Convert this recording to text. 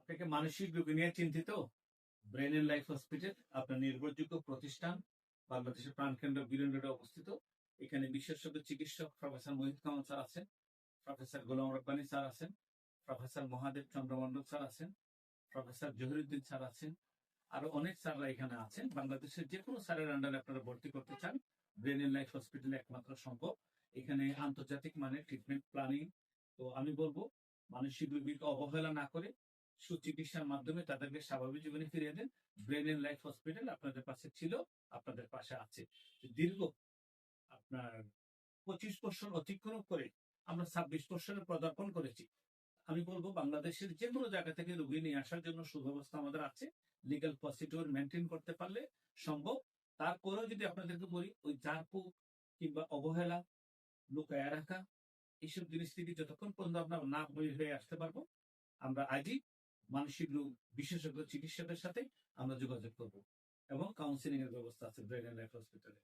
আপনাকে মানসিক রোগী নিয়ে চিন্তিত? ব্রেন এন্ড লাইফ হসপিটাল আপনার নির্ভরযোগ্য প্রতিষ্ঠান, বাংলাদেশের প্রাণকেন্দ্র বিলিয়ন রোডে অবস্থিত। এখানে বিশেষজ্ঞ চিকিৎসক প্রফেসর মোহিত কামাল স্যার আছেন, প্রফেসর গোলাম রব্বানী স্যার আছেন, প্রফেসর মহাদেব চন্দ্রমন্ডল স্যার আছেন, প্রফেসর জহিরুদ্দিন স্যার আছেন, আরো অনেক স্যাররা এখানে আছেন। বাংলাদেশের যে কোনো স্যারের আন্ডারে আপনারা ভর্তি করতে চান, ব্রেন এন্ড লাইফ হসপিটালে একমাত্র সম্ভব। এখানে আন্তর্জাতিক মানের ট্রিটমেন্ট প্ল্যানিং। তো আমি বলবো মানসিক রোগীকে অবহেলা না করে সুচিকিৎসার মাধ্যমে তাদেরকে স্বাভাবিক জীবনে ফিরিয়ে দেন। ব্রেন এন্ড লাইফ হসপিটাল আপনাদের পাশে ছিল, আপনাদের পাশে আছে। দীর্ঘ আপনার 25 বছর অতিক্রম করে আমরা 26 বছরে পদার্পণ করেছি। আমি বলবো বাংলাদেশের যে কোনো জায়গা থেকে রোগী নিয়ে আসার জন্য সুব্যবস্থা আমাদের আছে। লিগাল প্রসিডিউর মেনটেন করতে পারলে সম্ভব। তারপরেও যদি আপনাদেরকে বলি, ওই ঝাড়ফুঁক কিংবা অবহেলা, লুকায়া রাখা, এইসব জিনিস থেকে যতক্ষণ পর্যন্ত আমরা না বের হয়ে আসতে পারবো, আমরা আজই মানসিক রোগ বিশেষজ্ঞ চিকিৎসকের সাথে আমরা যোগাযোগ করব এবং কাউন্সিলিং এর ব্যবস্থা আছে ব্রেন এন্ড লাইফ হসপিটালে।